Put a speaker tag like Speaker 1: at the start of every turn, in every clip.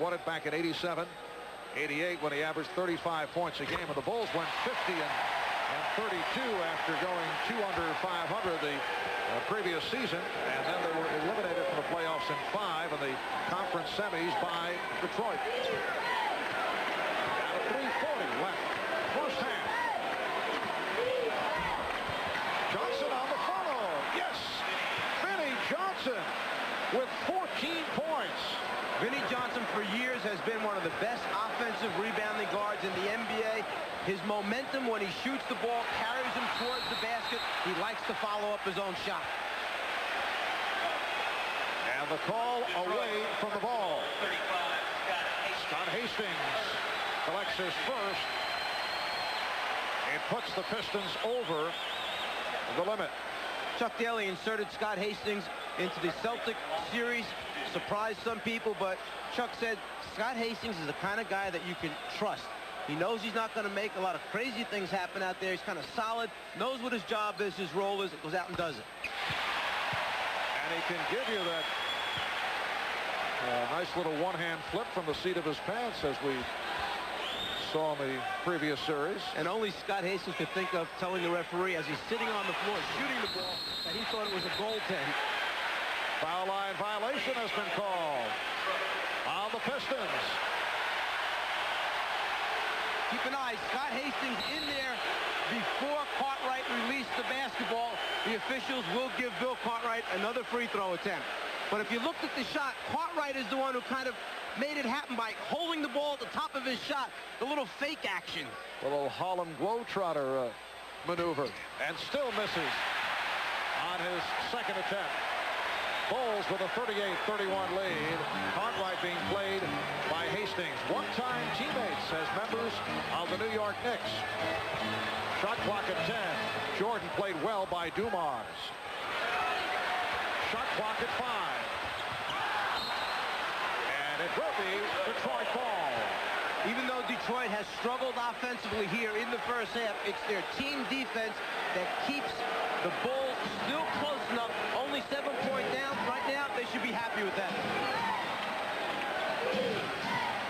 Speaker 1: Won it back in '87, '88 when he averaged 35 points a game, and the Bulls went 50 and 32 after going 2 under 500 the previous season, and then they were eliminated from the playoffs in 5 in the conference semis by Detroit. Down to 3:40 left, first half. Johnson on the follow. Yes, Vinnie Johnson with 14 points.
Speaker 2: Vinnie Johnson for years has been one of the best offensive rebounding guards in the NBA. His momentum when he shoots the ball carries him towards the basket. He likes to follow up his own shot.
Speaker 1: And the call away from the ball. Scott Hastings collects his first. It puts the Pistons over the limit.
Speaker 2: Chuck Daly inserted Scott Hastings into the Celtic series. Surprised some people, but Chuck said Scott Hastings is the kind of guy that you can trust. He knows he's not going to make a lot of crazy things happen out there. He's kind of solid, knows what his job is, his role is, goes out and does it.
Speaker 1: And he can give you that nice little one-hand flip from the seat of his pants, as we saw in the previous series.
Speaker 2: And only Scott Hastings could think of telling the referee as he's sitting on the floor shooting the ball that he thought it was a goaltend.
Speaker 1: Foul line violation has been called on the Pistons.
Speaker 2: Keep an eye, Scott Hastings in there before Cartwright released the basketball. The officials will give Bill Cartwright another free throw attempt. But if you looked at the shot, Cartwright is the one who kind of made it happen by holding the ball at the top of his shot. The little fake action.
Speaker 1: A little Harlem Globetrotter maneuver, and still misses on his second attempt. Bulls with a 38-31 lead. Cartwright being played by Hastings. One-time teammates as members of the New York Knicks. Shot clock at 10. Jordan played well by Dumars. Shot clock at 5. And it will be Detroit ball.
Speaker 2: Even though Detroit has struggled offensively here in the first half, it's their team defense that keeps the Bulls still close enough. Only 7 points down. Right now, they should be happy with that.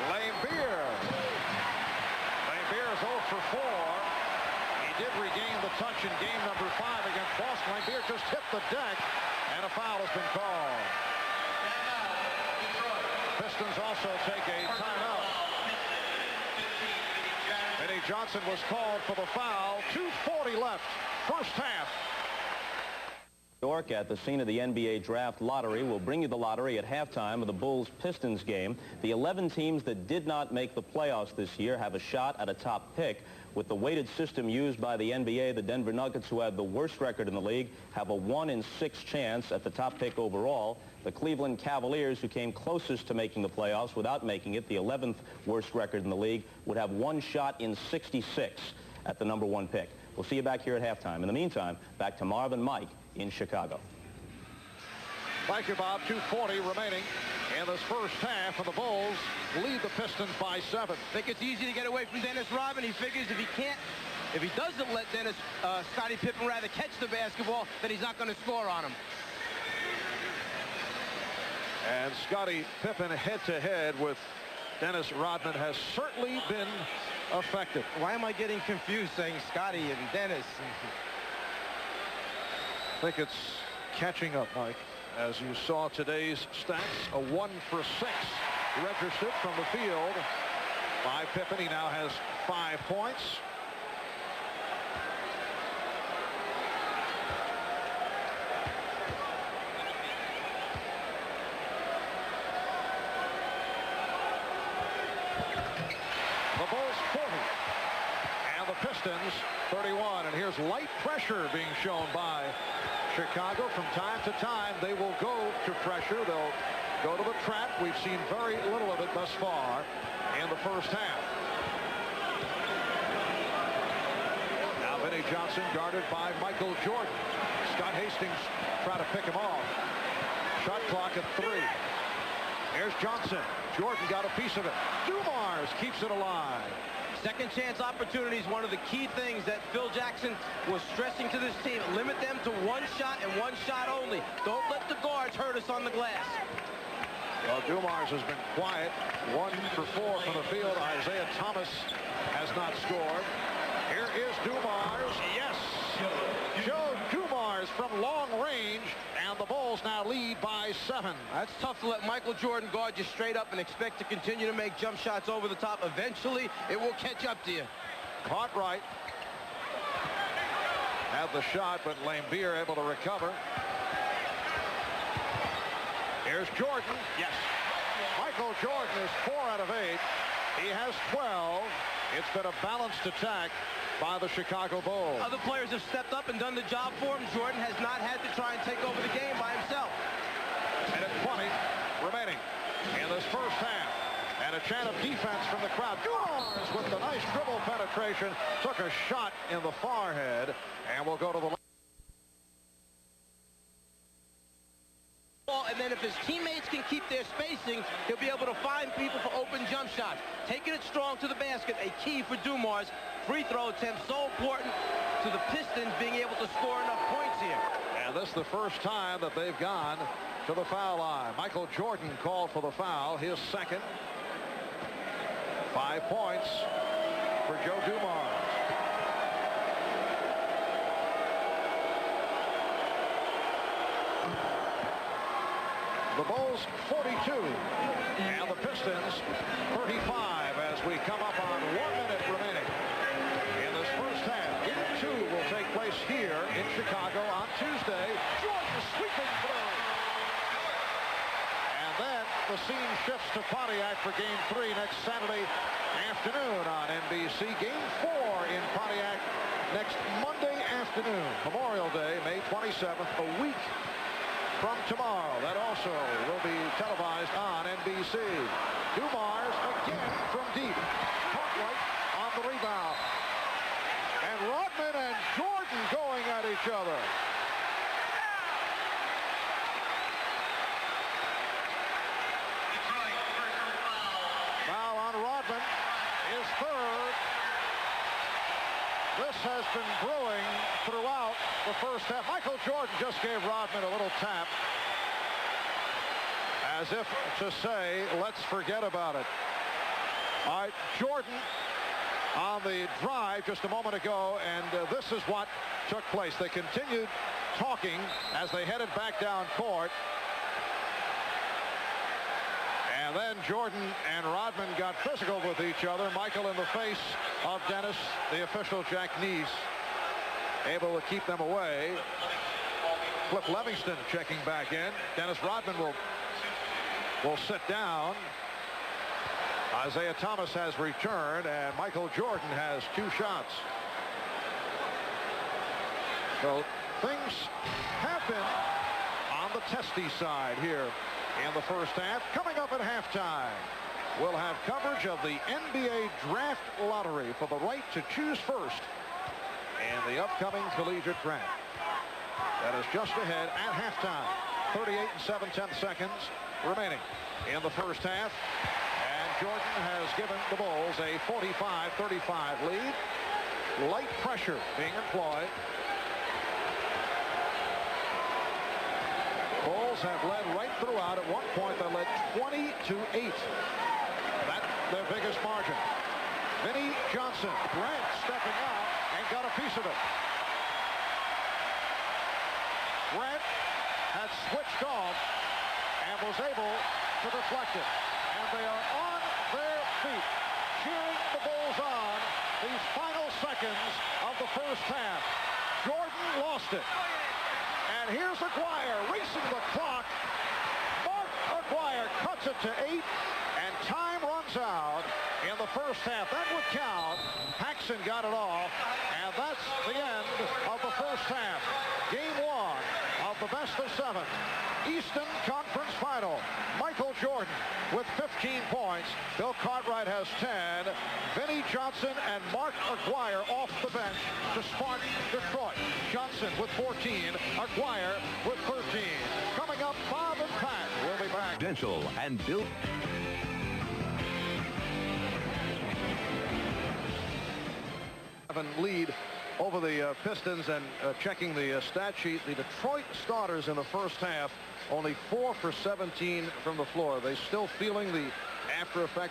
Speaker 1: Lane Beer is 0 for 4. He did regain the touch in game number 5 against Boston. Lane Beer just hit the deck, and a foul has been called. Pistons also take a timeout. Vinnie Johnson was called for the foul. 2:40 left, first half.
Speaker 3: York at the scene of the NBA draft lottery. Will bring you the lottery at halftime of the Bulls-Pistons game. The 11 teams that did not make the playoffs this year have a shot at a top pick. With the weighted system used by the NBA, the Denver Nuggets, who had the worst record in the league, have a 1 in 6 chance at the top pick overall. The Cleveland Cavaliers, who came closest to making the playoffs without making it, the 11th worst record in the league, would have 1 shot in 66 at the number 1 pick. We'll see you back here at halftime. In the meantime, back to Marv and Mike in Chicago.
Speaker 1: Thank you, Bob. 2:40 remaining in this first half, and the Bulls lead the Pistons by 7.
Speaker 2: I think it's easy to get away from Dennis Rodman. He figures if he doesn't let Scottie Pippen rather catch the basketball, then he's not going to score on him.
Speaker 1: And Scottie Pippen head-to-head with Dennis Rodman has certainly been effective.
Speaker 2: Why am I getting confused saying Scottie and Dennis?
Speaker 1: I think it's catching up, Mike. As you saw today's stats, a 1 for 6 registered from the field by Pippen. He now has 5 points. The Bulls 40 and the Pistons 31. And here's light pressure being shown by Chicago. From time to time, they will go to pressure. They'll go to the trap. We've seen very little of it thus far in the first half. Now Vinnie Johnson guarded by Michael Jordan. Scott Hastings trying to pick him off. Shot clock at 3. Here's Johnson. Jordan got a piece of it. Dumars keeps it alive.
Speaker 2: Second chance opportunities, one of the key things that Phil Jackson was stressing to this team. Limit them to 1 shot and 1 shot only. Don't let the guards hurt us on the glass.
Speaker 1: Well, Dumars has been quiet. 1 for 4 from the field. Isaiah Thomas has not scored. Here is Dumars. Yes! Joe Dumars from long range, and the Bulls now lead by 7.
Speaker 2: That's tough to let Michael Jordan guard you straight up and expect to continue to make jump shots over the top. Eventually, it will catch up to you.
Speaker 1: Caught right. Had the shot, but Laimbeer able to recover. Here's Jordan. Yes. Michael Jordan is 4 out of 8. He has 12. It's been a balanced attack by the Chicago Bulls.
Speaker 2: Other players have stepped up and done the job for him. Jordan has not had to try and take over the game by himself.
Speaker 1: And at 20 remaining in this first half. And a chant of defense from the crowd. Dumars with the nice dribble penetration. Took a shot in the forehead. And we'll go to the...
Speaker 2: And then if his teammates can keep their spacing, he'll be able to find people for open jump shots. Taking it strong to the basket, a key for Dumars. Free throw attempt so important to the Pistons being able to score enough points here.
Speaker 1: And this is the first time that they've gone to the foul line. Michael Jordan called for the foul, his second. 5 points for Joe Dumars. The Bulls 42 and the Pistons 35 as we come up on 1 minute remaining in this first half. Game 2 will take place here in Chicago on Tuesday. Jordan sweeping through. And then the scene shifts to Pontiac for Game 3 next Saturday afternoon on NBC. Game 4 in Pontiac next Monday afternoon. Memorial Day, May 27th, a week from tomorrow. That also will be televised on NBC. Dumars again from deep. Cartwright on the rebound. And Rodman and Jordan going at each other. Foul on Rodman is third. This has been brewing throughout the first half. Michael Jordan just gave Rodman a little tap as if to say, let's forget about it. All right, Jordan on the drive just a moment ago, and this is what took place. They continued talking as they headed back down court. And then Jordan and Rodman got physical with each other. Michael in the face of Dennis, the official Jack Neese, able to keep them away. Cliff Livingston checking back in. Dennis Rodman will sit down. Isaiah Thomas has returned, and Michael Jordan has 2 shots. So things have been on the testy side here in the first half. Coming up at halftime, we'll have coverage of the NBA Draft Lottery for the right to choose first in the upcoming collegiate draft. That is just ahead at halftime. 38 and 7/10 seconds remaining in the first half. And Jordan has given the Bulls a 45-35 lead. Light pressure being employed. Bulls have led right throughout. At one point, they led 20-8. That's their biggest margin. Vinnie Johnson, Grant stepping out and got a piece of it. Grant had switched off and was able to deflect it. And they are on their feet, cheering the Bulls on these final seconds of the first half. Jordan lost it. And here's Aguirre racing the clock. Mark Aguirre cuts it to 8, and time runs out in the first half. That would count. Paxson got it off, and that's the end of the first half. Game 1 of the best of 7. Eastern Conference Final. Michael Jordan with 15 points. Bill Cartwright has 10. Vinnie Johnson and Mark Aguirre off the bench to spark Detroit. Johnson with 14. Aguirre with 13. Coming up, Bob and Pat will be back.
Speaker 4: Dental and Bill.
Speaker 1: Lead over the Pistons and checking the stat sheet, the Detroit starters in the first half, only 4 for 17 from the floor. They still feeling the after effects